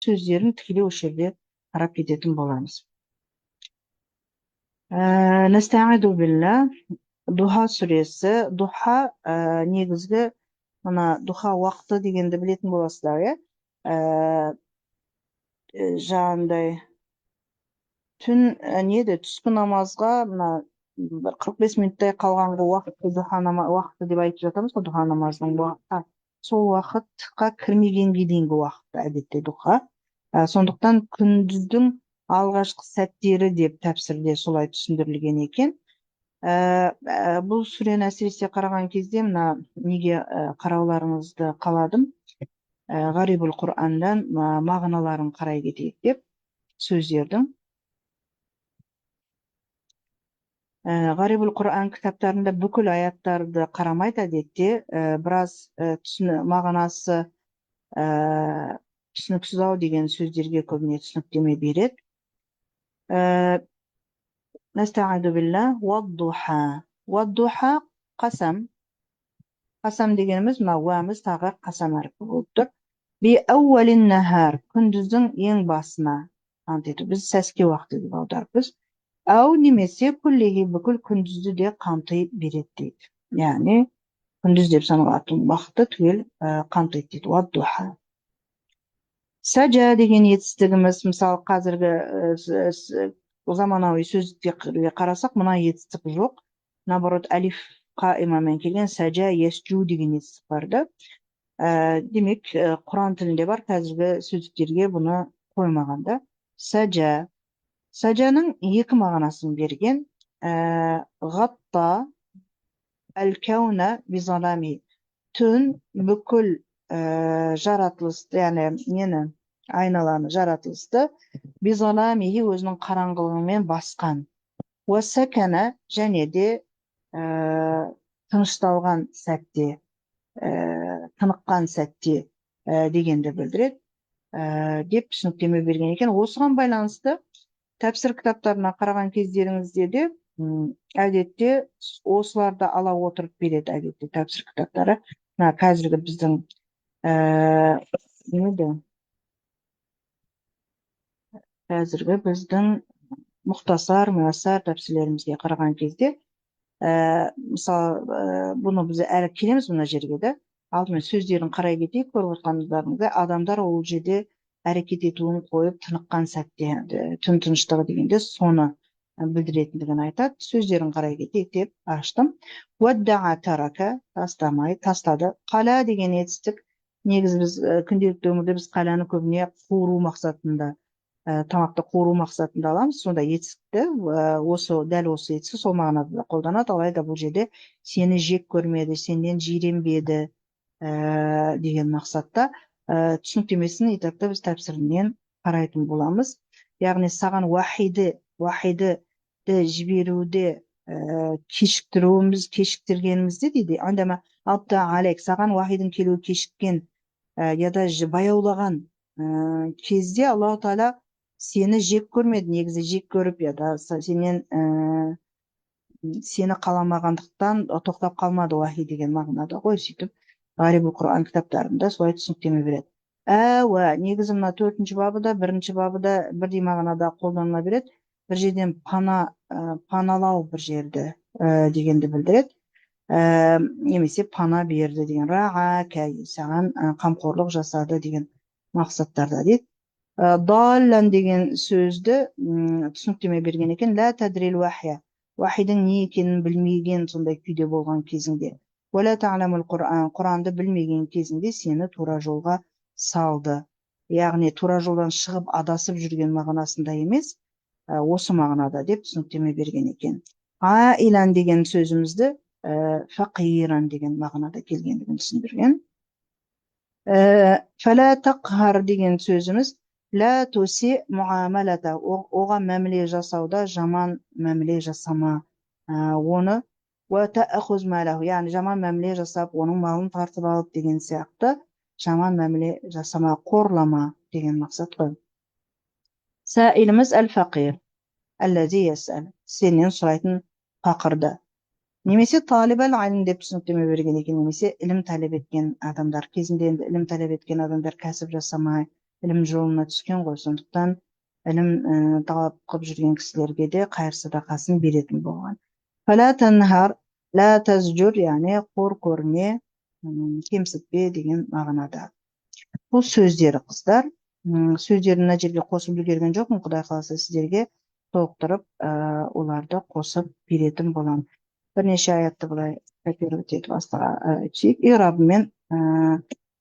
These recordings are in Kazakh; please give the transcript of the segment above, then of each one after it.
сөздерін тікелей осы жерде қарап кететін боламыз. Нәстәғиду билла. Духа сүресі. Духа негізгі мына духа уақыты дегенді білетін боласыздар, иә? Жаңағындай түн түскі намазға мына 45 минуттай қалғанғы уақытты духа уақыты деп айтып жатамыз ғой, духа намазының уақыты. Сол уақытқа кірмегенге дейінгі уақытты әдетте духа. Сондықтан күндіздің алғашқы сәттері деп тәпсірде солай түсіндірілген екен. Бұл сүрені әсіресе қараған кезде мына неге қарауларыңызды қаладым. Ғарибул Құрандан мағыналарын қарай кетейік деп сөздердің. Ғарибул Құран кітаптарында бүкіл аяттарды қарамайды әдетте, біраз мағынасы түсініксіз ау деген сөздерге көбіне түсініктеме береді. Нәстәғиду билла. Уаддуха. Уаддуха қасам. Қасам дегеніміз мына уәміз тағы қасам әрпі болып тұр. Би әуәлин нәһар. Күндіздің ең басына ант ету. Біз сәске уақыты деп аударыппыз. Ау немесе күллеге бүкіл күндізді де қамти береді дейді. Яғни күндіз деп саналатын уақытты түгел қамтиды дейді. Уаддуха. Сәжа деген етістігіміз, мысалы қазіргі заманауи сөздікке қарасақ, мына етістік жоқ. Наоборот, алиф қаимамен келген сәжа есжу деген етістік бар да. Демек, Құран тілінде бар, қазіргі сөздіктерге бұны қоймағанда. Сәжа. Сәжаның екі мағынасын берген. Ғатта әл-кәуна бизалами. Түн бүкіл жаратылысты, яғни нені, айналаны, жаратылысты бизаламиhi өзінің қараңғылығымен басқан. Уассакана және де тынышталған сәтте, тыныққан сәтте дегенді білдіреді деп түсініктеме берген екен. Осыған байланысты тәпсір кітаптарына қараған кездеріңізде де әдетте осыларды ала отырып береді әдетте тәпсір кітаптары. Қазіргі біздің мұхтасар, муяссар тәпсірлерімізге қараған кезде, мысалы, бұны біз әлі келеміз мына жерге де, алдымен сөздерін қарай кетейік, көріп отырғандарыңызда, адамдар ол жерде әрекет етуін қойып тыныққан сәтте, түн тыныштығы дегенде соны білдіретіндігін айтады. Сөздерін қарай кетейік деп аштым. Уаддаға тарака, тастамай, тастады. Қала деген етістік, негізі біз күнделікті өмірде біз қаланы көбіне қуыру мақсатында, тамақты қуыру мақсатында аламыз. Сонда етістікті, дәл осы етістік сол мағынада қолданады. Алайда бұл жерде сені жек көрмеді, сенен жиренбеді деген мақсатта түсініктемесін итакта біз тәпсірінен қарайтын боламыз. Яғни саған уахиді жіберуде кешіктіргенімізде дейді. Андама алта алек, саған уахидың келуі кешіккен яда баяулаған кезде Аллаху Тағала сені жек көрмеді, негізі жек көріп яда сені қаламағандықтан тоқтап қалмады уахи деген мағынада ғой. Сөйтіп Ғарибул Құран кітаптарында солай түсініктеме береді. Негізі мына 4-ші бабыда, 1-ші бабыда бірдей мағынада қолданыла береді. Бір жерден паналау бір жерді дегенді білдіреді. Немесе пана берді деген. Раға кәй, саған қамқорлық жасады деген мақсаттарда дейді. Даллан деген сөзді түсініктеме берген екен. Ла тадрил уахия. Уахидің не екенін білмеген сондай күйде болған кезіңде. Уәлә та'ламул Құран. Құранды білмеген кезіңде сені тура жолға салды. Яғни тура жолдан шығып адасып жүрген мағынасында емес, осы мағынада деп түсініктеме берген екен. Аилан деген сөзімізді фақиран деген мағынада келгендігін түсіндірген. Фәлә тақхар деген сөзіміз ла туси муамалата. Оған мәміле жасауда жаман мәміле жасама. Оны яғни жаман мәміле жасап, оның малын тартып алып деген сияқты жаман мәміле жасама, қорлама деген мақсат қой. Сәиліміз әл-фақир, әлләзи ясәл, сенен сұрайтын фақырды. Немесе талиб әл-айлм деп түсініктеме берген екен, немесе ілім талеп еткен адамдар. Кезінде ілім талеп еткен адамдар кәсіп жасамай, ілім жолына түскен ғой, сондықтан ілім талап қылып жүрген кісілерге де қайыр садақасын беретін болған. Фәлә тәнһар, лә тәзжүр, яғни қор көрме, кемсітпе деген мағынада. Бұл сөздері, қыздар. Сөздерін мына жерге қосып үлгерген жоқпын, Құдай қаласа сіздерге толықтырып оларды қосып беретін боламын. Бірнеше аятты былай копировать етіп астыға түсейік. Ирабымен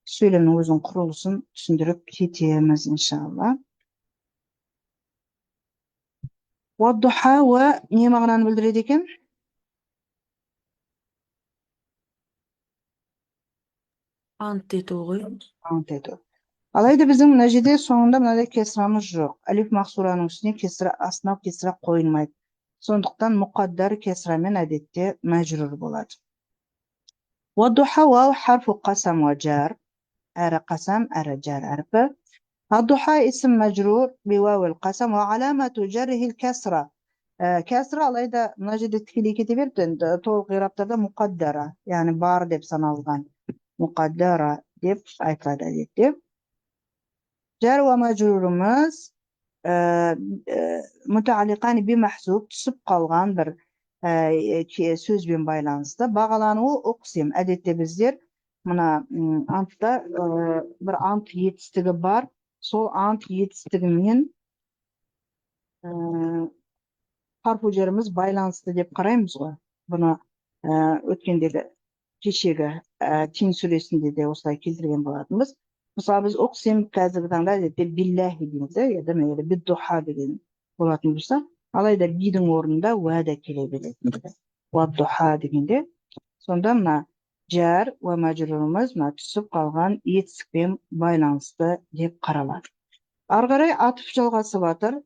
сөйлемнің өзінің құрылысын түсіндіріп кетеміз, иншалла. Уаддуха уа не мағынаны білдіреді екен? Ант ету ғой. Ант ету. Алайда біздің мына жерде соңында мынадай кесрамыз жоқ. Алиф мақсураның үстіне кесра, астына кесра қойылмайды. Сондықтан мұқаддар кесрамен әдетте мәжрур болады. Уаддуха уау харфу қасам ва жар. Әрі қасам, әрі жар әрпі. الضحى اسم مجرور بواو القسم وعلامة جره الكسرة. كسرة алайда мына жерде тікелей кете берді, енді толық ирабтарда мұқаддара, яғни бар деп саналған. Мұқаддара деп айтылады әдетте. Жар ва мәжрурымыз муталиқан би махзуб, түсіп қалған бір сөзбен байланысты. Бағалануы ұқсим. Әдетте біздер мына антта бір ант етістігі бар. Сол ант етістігімен харфу жеріміз байланысты деп қараймыз ғой. Бұны өткендегі кешегі Тин сүресінде де осылай келтірген болатынбыз. Мысалы біз ұқсим қазіргі таңда әдетте биллахи дейміз, яғни биддуха деген болатын болса, алайда бидің орнында уәда келе береді. Уаддуха дегенде, сонда мына жар уа мәжрурымыз мына түсіп қалған етістікпен байланысты деп қаралады. Ары қарай атып жалғасып жатыр.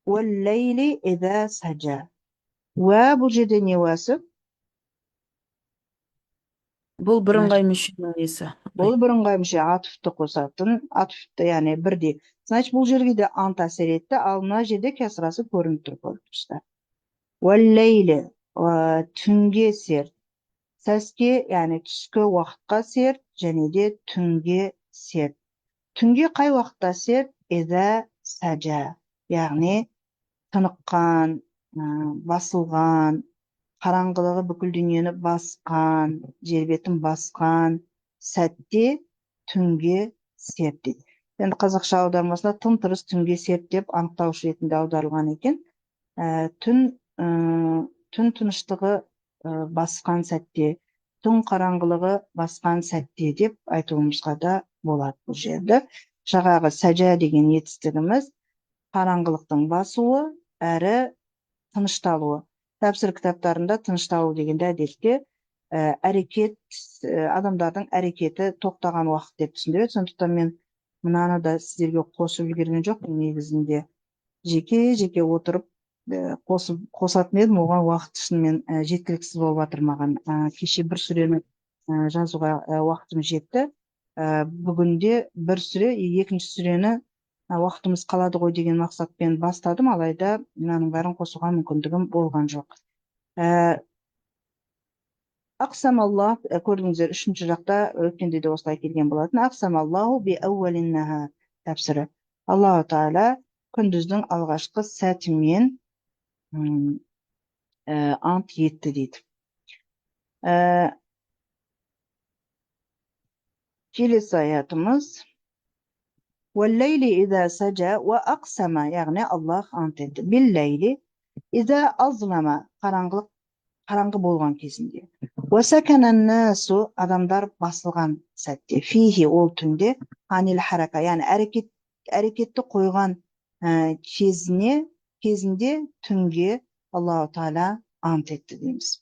Уәл-лейли иза сажа. Уә бұл жерде не уәсі? Бұл бірыңғай мүшенің несі? Бұл бірыңғай мүше, атыфты қосатын, атыфты яғни бірдей. Значит, бұл жерге де ант әсер етті, ал мына жерде кәсірасы көрініп тұр көрініпті. Уәл-лейли түнге сер. Сәске, яғни түскі уақытқа сер, және де түнге сер. Түнге қай уақытта сер? Иза сажа. Яғни тыныққан, басылған, қараңғылығы бүкіл дүниені басқан, жер бетін басқан сәтте түнге серт дейді. Енді қазақша аудармасында тым-тырыс түнге серт деп анықтаушы ретінде аударылған екен. Түн тыныштығы басқан сәтте, түн қараңғылығы басқан сәтте деп айтуымызға да болады бұл жерді. Жаңағы сәжа деген етістігіміз қараңғылықтың басуы әрі тынышталуы. Тәпсір кітаптарында тынышталу дегенде әдетте әрекет, адамдардың әрекеті тоқтаған уақыт деп түсіндіреді. Сондықтан мен мынаны да сіздерге қосып үлгерген жоқпын. Негізінде жеке отырып қосатын едім, оған уақыт шынымен жеткіліксіз болып жатыр маған. Кеше бір сүрені жазуға уақытым жетті. Бүгінде бір сүре, екінші сүрені уақытымыз қалады ғой деген мақсатпен бастадым, алайда мынаның бәрін қосуға мүмкіндігім болған жоқ. Ақсамаллах, көрдіңіздер, үшінші жақта өткенде де осылай келген болатын. Ақсамаллаху би әуәлин нахар тәпсірі. Аллаху Тағала күндіздің алғашқы сәтімен ант етті дейді. Келесі аятымыз Уәл-лейли иза сажа уа ақсама, яғни Аллах ант етті. Бил-лейли иза азлама, қараңғы болған кезінде. Уәсәкәнән насу, адамдар басылған сәтте. Фихи, ол түнде. Анил харака, яғни әрекетті қойған кезінде түнге Аллаху Тағала ант етті дейміз.